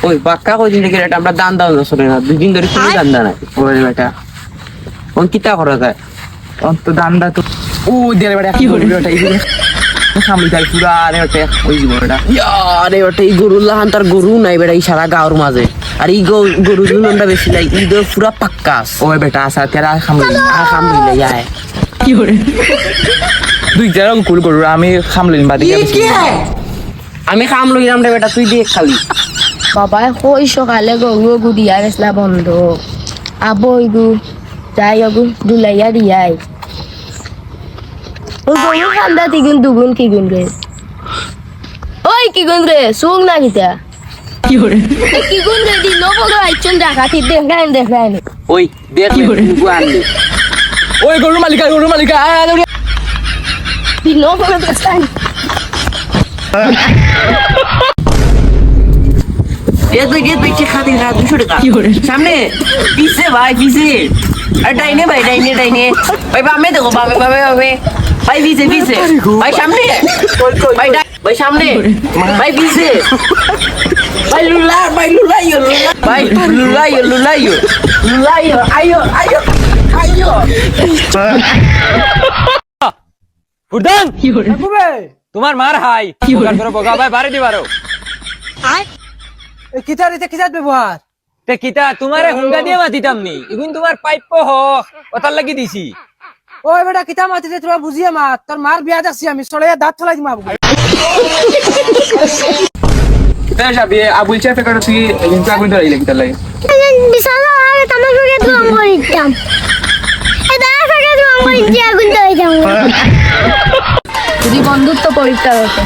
ওই বাক্কা কইদিন থেকে এটা আমরা দান দাও শুনে না, দুদিন ধরে কোনো দান দা নাই ওই বেটা কোন কিতা করা যায় অন্ত দান্দা তো ও দেরে বেটা কি হলো বেটা এই সামনে যাই পুরা আরে ওটা ওই বড়টা আরে ওটা এই গরু লাহান তার গরু নাই বেটা এই সারা গাওর মাঝে আর এই গরু জুনটা বেশি লাই এই তো পুরা পাক্কাস ওই বেটা আসা তেরা খামলে যায় কি করে দুই জায়গা কুল গরু আমি খামলিন বাদি আমি খাম লইলাম রে বেটা তুই দেখ খালি বাবা কই সকালে গরু গু দিয়া গেছলা বন্ধ আবই গু যাই গু দুলাইয়া দিয়াই ও গরু খান্দা তিগুন দুগুন কি গুন রে ওই কি গুন রে সুং না কিতা কি করে কি গুন রে দি নো বড় আইছন দেখা কি দেখাই ওই দেখ কি করে আনলি ওই গরু মালিকা দি নো বড় দেখাই তুই পিছিয়ে খাতি না 200 টাকা সামনে পিছে ভাই পিছে আর ডাইনে ভাই ডাইনে ভাই বামে দেখো বামে ভাই পিছে ভাই সামনে ভাই সামনে ভাই পিছে ভাই লুলাইও আয়ো ফুরদান তোমার মার হাই বগা ভাই বাড়ি দিবারো কিতার ব্যবহার তে কিতা তোমারে হুঙ্গা দিয়ে মাতিতাম নি এখন তোমার পাইপ হ ওটার লাগি দিছি ওই বেটা কিতা মাতিতে তোরা বুঝিয়ে মাত তোর মার বিয়া যাচ্ছি আমি চলে দাঁত ফলাই দিম আবু আবুল চেপে করে তুই কিন্তু আগুন ধরে লাগি তার লাগে বিশালা আগে তোমার সঙ্গে তো আমি দিতাম এটা আগে তো আমি আগুন ধরে যাও যদি বন্ধুত্ব পরীক্ষা হতে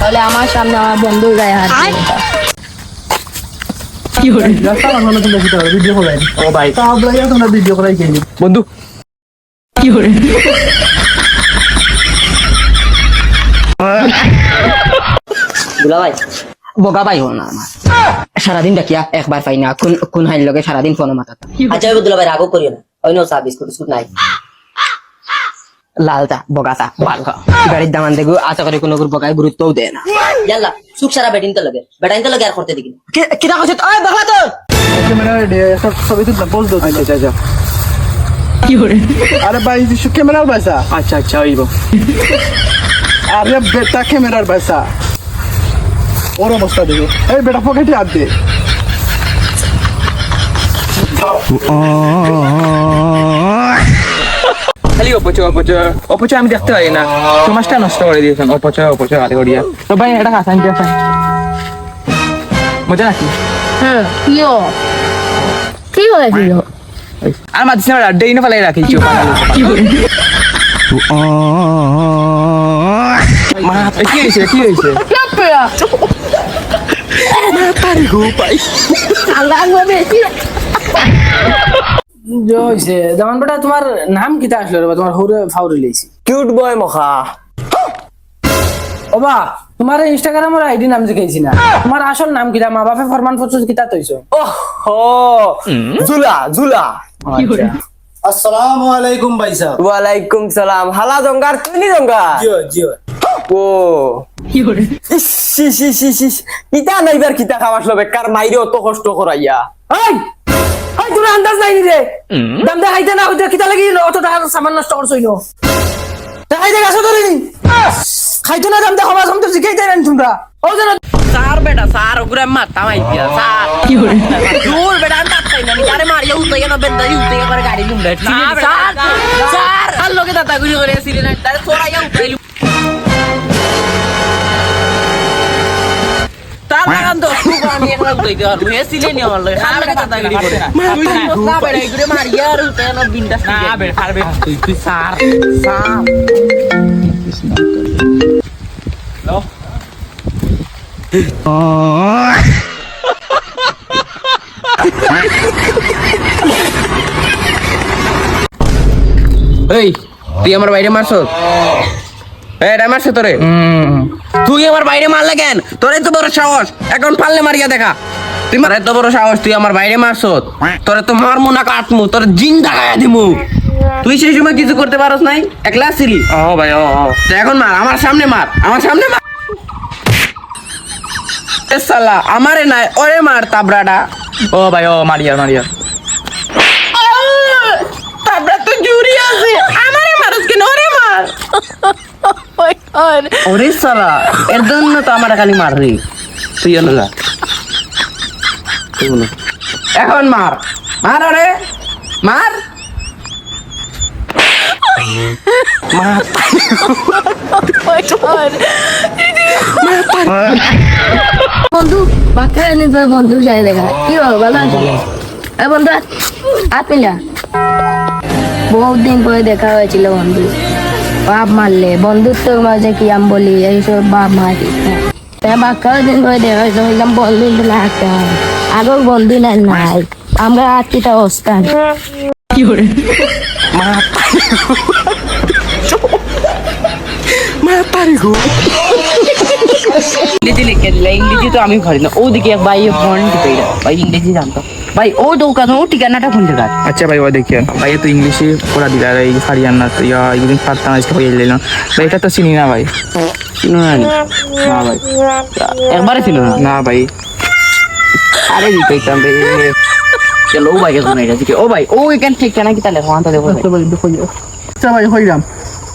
তাহলে আমার সামনে আমার বন্ধুর গায়ে হাত দিতা কি হরে রাস্তা বানানো তোমরা কিতা ভিডিও করাই ও ভাই তা আবলাইয়া তোমরা ভিডিও করাই কেনি বন্ধু কি হরে দুলা ভাই বগা ভাই হো না আমার সারাদিন ডাকিয়া একবার পাই না কোন হাইল লগে সারাদিন ফোন মাতাতা আচ্ছা দুলা ভাই রাগও করিও না ওই নো চা বিস্কুট নাই লালটা বগাটা বালকা গাড়ির দামান দেখো আশা করে কোনো বগায় গুরুত্বও দেয় না ইয়াল্লা সুখ সারা বেটিন তো লাগে আর করতে দিকি কিরা কইছে ওই বগা তো ক্যামেরা রেডি সব সবই তো পোজ দাও আচ্ছা কি হরে আরে ভাই দিশু ক্যামেরার বাইসা আচ্ছা হইব আরে বেটা ক্যামেরার বাইসা ওর অবস্থা দেখো এই বেটা পকেটে হাত দে খালি অপচয় আমি দেখতে পারি না সমাজটা নষ্ট করে দিয়েছেন অপচয় আরে করিয়া তো ভাই এটা খাসান দিয়ে খাই মজা নাকি হ্যাঁ কি হয়েছিল আর মাঝে ডেইনে ফেলাই রাখিছি কি হয়েছে যেমন বেটা তোমার নাম কিতা আসলো রে তোমার হৌরে ফাউরে লইছি কিউট বয় মখা ওবা তোমার ইনস্টাগ্রামের আইডি নাম দেখাইছি না তোমার আসল নাম কিতা মা বাপে ফরমান পত্র কিতা তৈছো জুলা আসসালামু আলাইকুম ভাই সাহেব ওয়ালাইকুম সালাম হালা জঙ্গার তুমি জঙ্গার জিও ও কি করে কিতা নাইবার কিতা খাওয়াস লবে কার মাইরে অত কষ্ট করাইয়া এই তুমি আন্দাজ নাই রে দাম দে হাইতে না হইতে কিতা লাগি অত টাকা সামান নষ্ট করছইনো টাকাই দে গাছ ধরে নি খাইতো না দাম দে খাবার সামনে শিখাই দেন তোমরা ও জানা স্যার বেটা স্যার ওগুলো মাথা মাইতিয়া স্যার কি করে দূর বেটা আমি তাকাই না আরে মারিয়া উঠে গেল বেন্দারি উঠে গেল গাড়ি লুমড়া স্যার আর লোকে দাদা গুলি করে সিলেন তারে তোরাইয়া উঠাইল তার লাগান তো খুব আমি একলা উঠাই দেওয়া তুমি সিলেন আমার লগে খারাপ দাদা গুলি করে না বেটা এগুলো মারিয়া আর উঠে গেল বিন্দাস না বেটা পারবে তুই স্যার হ্যালো এই তুই আমার বাইরে মারছ মারছে তোরে তুই আমার বাইরে মারলে কেন তোর এত বড় সাহস এখন পারলে মারিয়া দেখা তুই মার এত বড় সাহস তুই আমার বাইরে মারছ তোরে তো মারমু না কাটমু তোর জিন্দা গায়া দিমু তুই সেই সময় কিছু করতে পারস নাই একলা ছিলি ও ভাই ও এখন মার আমার সামনে মার এ সালা আমারে নাই ওরে মার তাবড়াটা ও ভাই ও মারিয়া তাবড়া তো জুরি আছে আমারে মারস কেন ওরে মার ওরে সালা এর জন্য তো আমারে খালি মাররি তুই এলো যা এখন মার মার ওরে মার বন্ধু বাচ্চা নিজের বন্ধু চাই দেখা কি হলো ভালো আছে এই বন্ধু আপনি বহুত দিন পরে দেখা হয়েছিল বন্ধু বাপ মারলে বন্ধুত্বর মাঝে কি আমি বলি এইসব বাপ মারি বাচ্চা দিন পরে দেখা হয়েছে বললাম বন্ধু লাগতে হবে আগের বন্ধু নাই নাই আমরা আত্মীয়তা অবস্থান ইংরেজি লিখে দিলে ইংরেজি তো আমি ঘরে না ওদিকে এক ভাই ফোন টিপে ভাই ইংরেজি জানতো ভাই ও দোকান ও ঠিকানাটা কোন জায়গা আচ্ছা ভাই ও দেখিয়ে ভাই তো ইংলিশে পড়া দিলা এই হারিয়ান না তো ইয়া এগুলো পারতাম আজকে হয়ে এলাম ভাই এটা তো চিনি না ভাই চিনো না না ভাই একবারে ছিল না না ভাই আরে দিতাম রে চলো ও ভাই কেন এটা দিকে ও ভাই ও এখান ঠিকানা কি তাহলে ওখান থেকে আচ্ছা ভাই দেখো আচ্ছা ভাই হইলাম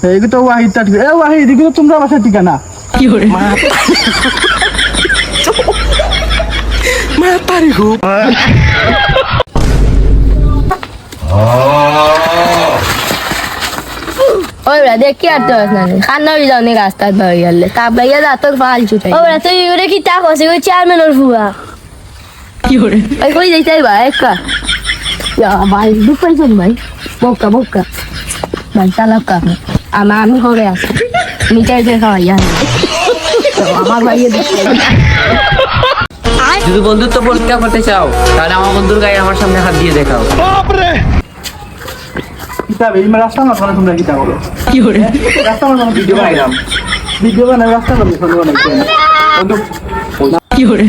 এইগুলো তো ওয়াহিদ টা এ ওয়াহিদ এগুলো তোমরা বাসার ঠিকানা ওরা দেখি আর তো না খান্না হয়ে যাও নি রাস্তায় বেরিয়ে গেলে তারপরে গিয়ে তোর ফাল ছুটাই ওরা তো ইউরে কি তা কসে ওই চেয়ারম্যানের ফুয়া কি করে ওই কই যাইতে ভাই একা ভাই দুপাইছেন ভাই বক্কা ভাই চালাক কা আমি করে আসি মিটাই দিয়ে খাওয়াই আমার ভাইয়ে দেখতে যদি বন্ধুত্ব পরীক্ষা করতে চাও তাহলে আমার বন্ধুর গায়ে আমার সামনে হাত দিয়ে দেখাও কিতাব এই রাস্তা না করে তোমরা কিতাব বলো কি করে রাস্তা না কোনো ভিডিও বানাইলাম ভিডিও বানাই রাস্তা না কোনো বানাইছি বন্ধু কি করে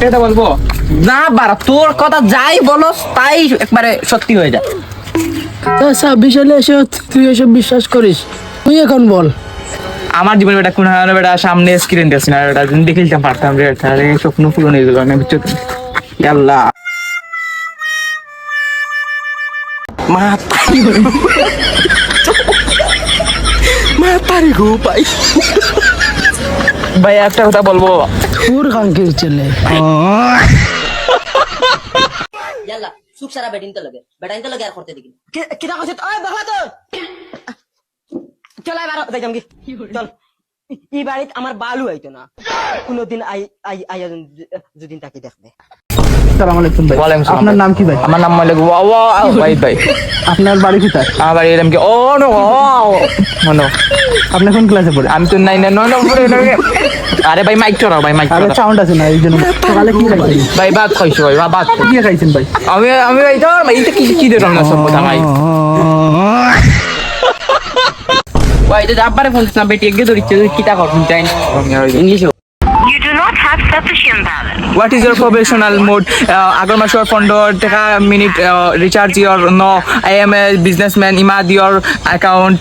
একটা বলবো না বারা তোর কথা যাই বলো তাই একবারে সত্যি হয়ে যায় আচ্ছা বিশালে এসে তুই এসব বিশ্বাস করিস তুই এখন বল আমার জীবনে বেটা কোন হারানো বেটা সামনে স্ক্রিন দেখছি না বেটা দেখে দিতাম পারতাম রে তাহলে স্বপ্ন পূরণ হয়ে গেল না বুঝছো তো? আল্লাহ ভাই একটা কথা বলবো পুর কাঙ্কির ছেলে ইয়াল্লা সুখ সারা বেটিন তো লগে আর করতে দিকি কিটা কইছে ওই বাবা তো চল এবার যাইতাম কি চল এই বাড়িতে আমার বালু আইতো না কোনদিন আই যদিন তাকে দেখবে আসসালামু আলাইকুম ভাই ওয়ালাইকুম আসসালাম। আপনার নাম কি ভাই আমার নাম মালিক ভাই আপনার বাড়ি কোথায় আমার বাড়ি এরম কি ও নো মনো আপনি কোন ক্লাসে পড়ে আমি তো নাই না নয় আরে ভাই মাইক চড়াও ভাই মাইক আরে চড়াও সাউন্ড আছে না এই জন্য সকালে কি খাইছেন ভাই ভাত খাইছো ভাই ভাত কি খাইছেন ভাই আমি ভাই তো এইটা কি দিলাম না সব কথা ভাই ভাই এটা আব্বারে ফোন দিছিলাম বেটি এগিয়ে ধরিচ্ছে কিটা করছেন চাই ইংলিশে What is your professional mode? Agarmashwar Fondo, take a minute, recharge your no. I am a businessman. Imad your account.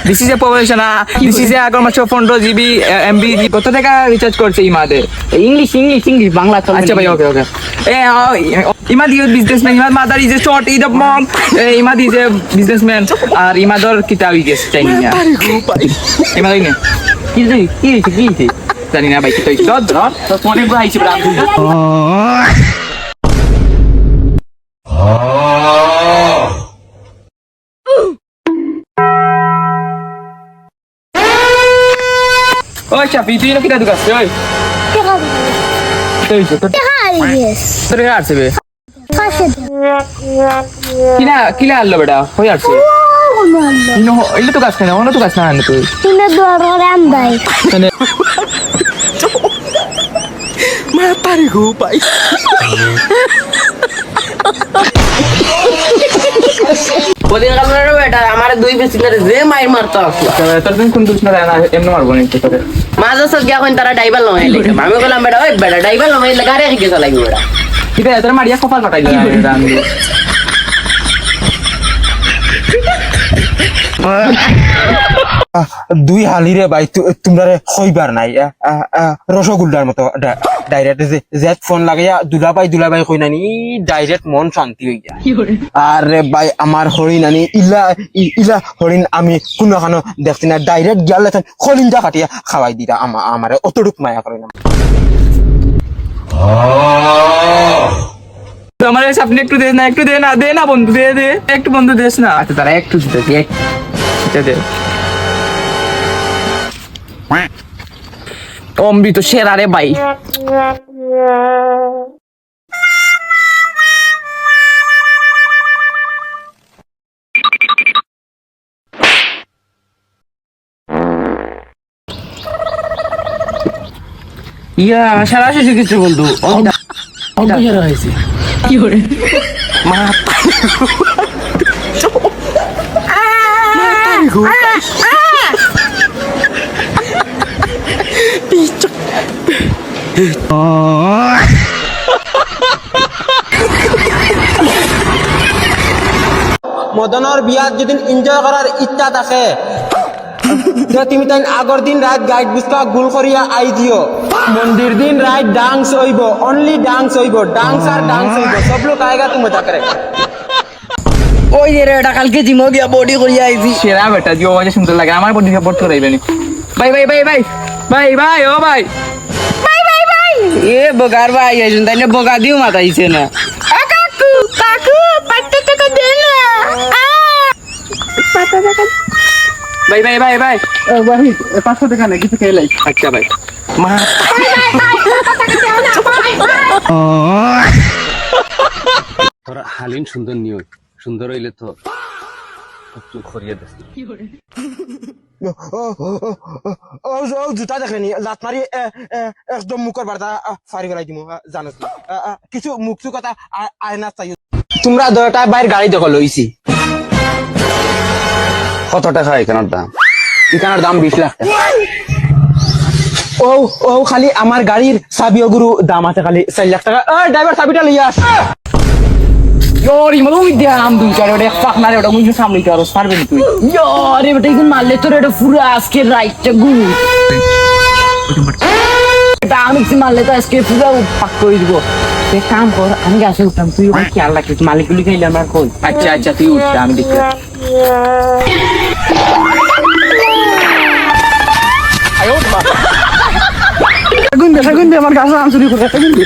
This is a professional. This is a Agarmashwar Fondo GB MB. কত টাকা recharge করছে ইমাদে? English Bangla চলবে আচ্ছা ভাই okay Imad is businessman Imad mother is a short is of mom Imad is a businessman আর ইমাদর কিতাব is চাইনি না ইমাদ ইনে কি হয়েছে জানি না ভাই কি তো ধর তো ফোনে আইছি ব্রাম ওই চাপি তুই না কিটা দুকাস ওই তুই তো তোর আসছে বে কিলা আনলো বেটা হই আসছে ইনো ইলো তো কাজ না অন্য তো কাজ না আনলো তুই ওদিন কালরে বেটা আমার দুই বেসিনারে যে মাইর মারতো তোর দিন কোন দুষ না এমনি মারবো না তোকে মাঝে সব গিয়া কইন তারা ড্রাইভার লমাই লাগে আমি কইলাম বেটা ওই বেটা ড্রাইভার লমাই লাগা রে কি গেছ লাগি বেটা কিটা তোর মারিয়া কপাল ফাটাই দিলা দুই হালিরে ভাই তোমরা হইবার নাই রসগোল্লার মতো ডাইরেক্ট যে ফোন লাগাইয়া দুলাবাই কই নানি ডাইরেক্ট মন শান্তি হই যায় আর ভাই আমার হরিণ আনি ইলা হরিণ আমি কোনখানো দেখছি না ডাইরেক্ট গিয়ালে হরিণটা কাটিয়া খাওয়াই দিতা আমারে অতটুক মায়া করে না আমার আপনি একটু দে না বন্ধু দে একটু বন্ধু দেস না আচ্ছা তারা একটু দিতে দে অমৃত সেরা রে ভাই ইয়া সারা শেষে কিছু বন্ধু অন্ধকার হয়েছে কি করে মদনের বিয়াত যদি এনজয় করার ইচ্ছা থাকে তুমি তাই আগর দিন রাত গাইড বুঝকা গুল করিয়া আই দিও মন্দির দিন রাত ডান্স হইব অনলি ডান্স হইব ডান্স হইব সব লোক আয়েগা তুমি মজা করে ওই রে এটা কালকে জিমো গিয়া বডি করিয়া আইছি সেরা বেটা জিও বাজে সুন্দর লাগে আমার বডি সাপোর্ট করাইবে নি ভাই ও ভাই এ বগার ভাই আইছুন তাই না বগা দিও মাতাইছে না কাকু পাট্টা টাকা দে না পাট্টা টাকা ভাই 500 টাকা না কিছু খেলাই আচ্ছা ভাই তোর হালিম সুন্দর নিও সুন্দর হইলে তো চুপ করিয়ে দে ও জুতা দেখেনি লাত মারি একদম মুখের বার্তা ফারি গলাই দিমু জানো কিছু মুখ কথা আয়না চাই তোমরা দয়টা বাইর গাড়ি দেখো লইছি কত টাকা এখানের দাম এখানের দাম 20 লাখ টাকা ও খালি আমার গাড়ির চাবি গুরু দাম আছে খালি 4 লাখ টাকা ড্রাইভার চাবিটা লইয়া আস ইয়োরি মতো বিদ্যা আম দুই চার ওটা ফাক না রে ওটা মুই সামনে তো আর পারবেন তুই আরে বেটা এখন মারলে তোর এটা পুরো আজকে রাইটটা গুড এটা আমি কি মারলে তো আজকে পুরো পাক করে দিব এক কাম কর আমি গাছে উঠলাম তুই ওখানে খেয়াল রাখিস মালিকগুলি খাইলে আমার কই আচ্ছা তুই উঠ আমি দেখি সেগুন দে আমার গাছ আম চুরি করে সেগুন দে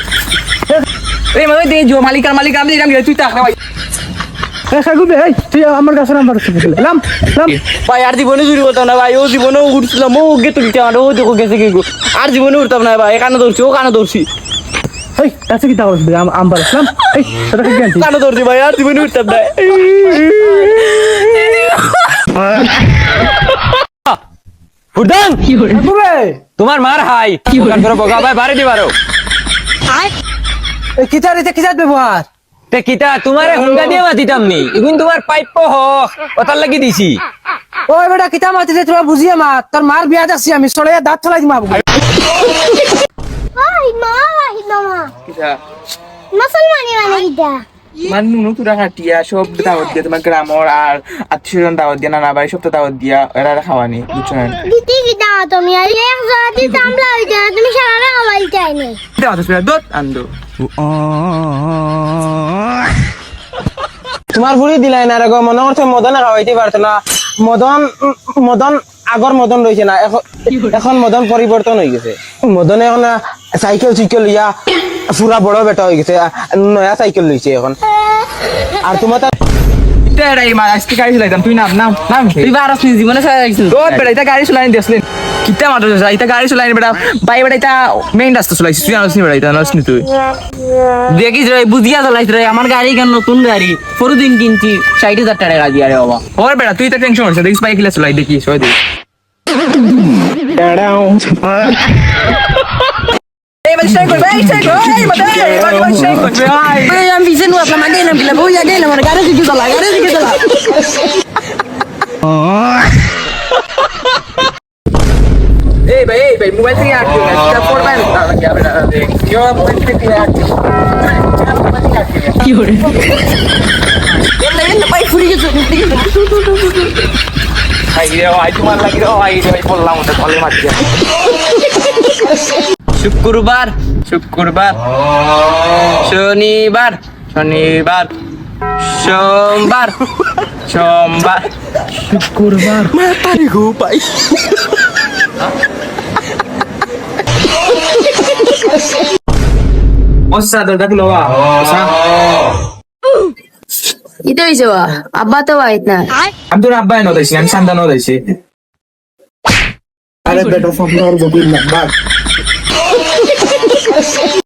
এই মানে দে জো মালিক আমি দিলাম তুই টাকা ভাই সেগুন দে এই তুই আমার গাছের নাম্বার লাম ভাই আর জীবনে চুরি করতাম না ভাই ও জীবনে উঠছিলাম ও গে তুলতে আমার ও দেখো গেছে কি আর জীবনে উঠতাম না ভাই কানে ধরছি ও কানে ধরছি এই কাছে কি তাও আম পারলাম এই এটা কি জানছিস কানে ধরছি ভাই আর জীবনে উঠতাম না ফুটান তোমার মার হাই বগা ভাই বাড়ি দিবারো এই কিতারিতে কিতার ব্যবহার তে কিতা তোমারে হুঙ্গা দিয়ে মাতিতাম নি এখন তোমার পাইপ হোক ওটার লাগি দিছি ওই বেটা কিতা মাতিছে তোরা বুঝিয়ে মা তোর মার বিয়া যাচ্ছি আমি সরে দাঁত ফেলাই দিমা মুসলমানি মানে কিটা মানে নুনু তুরা হাটিয়া সব দাওয়াত দিয়া তোমার গ্রামর আর আত্মীয়জন দাওয়াত দিয়া নানা বাড়ি সব তো দাওয়াত দিয়া এরা খাওয়ানি বুঝছো না দিদি কিটা তুমি আর এক জাতি সামলা হইতে তুমি সারা খাওয়াই চাই না দাওয়াত আছে দত আন্দো তোমার বুড়ি দিলাই না রে গো মনে করছে মদন খাওয়াইতে পারতো না মদন আগর মদন রয়েছে না এখন মদন পরিবর্তন হয়ে গেছে মদনে এখন সাইকেল ইয়া পুরা বড় বেটা হয়ে গেছে নয়া সাইকেল লইছে এখন আর তোমার এটাই মা আজকে গাড়ি চালাইতাম তুই নাম তুই বারস নি জীবনে চালাইছিস দত বেটা এটা গাড়ি চালাই দিসলেন কিতা মাত্র এটা গাড়ি চালাই বেটা বাই বেটা এটা মেইন রাস্তা চালাইছিস তুই আনসনি বেটা এটা আনসনি তুই দেখিস রে বুঝিয়া চালাইছ রে আমার গাড়ি কেন নতুন গাড়ি পরদিন কিনছি 60,000 টাকা দিয়া রে বাবা ওর বেটা তুই তো টেনশন হচ্ছে দেখিস বাইক কিলা চালাই দেখিস ওই দেখ এই বাল স্ট্রাইক করবে এই বাল স্ট্রাইক করবে এই আমি বিজেন ওয়া মাগে না বিলা বইয়া গেলাম আমার গাড়ি দিকে চলা এই ভাই মোবাইল থেকে আট দিন এটা পড়বেন তাহলে কি হবে না ইও মোবাইল থেকে আট দিন কি করে এলা ভাই ফুরি গেছে শুক্রবার শুক্রবার, শনিবার শনিবার, সোমবার সোমবার, শুক্রবার। ইতো হইছে বা আব্বা তো বাইত না আমি তোর আব্বাই নদাইছি, আমি সান্তা নদাইছি। আরে বেটা ফোন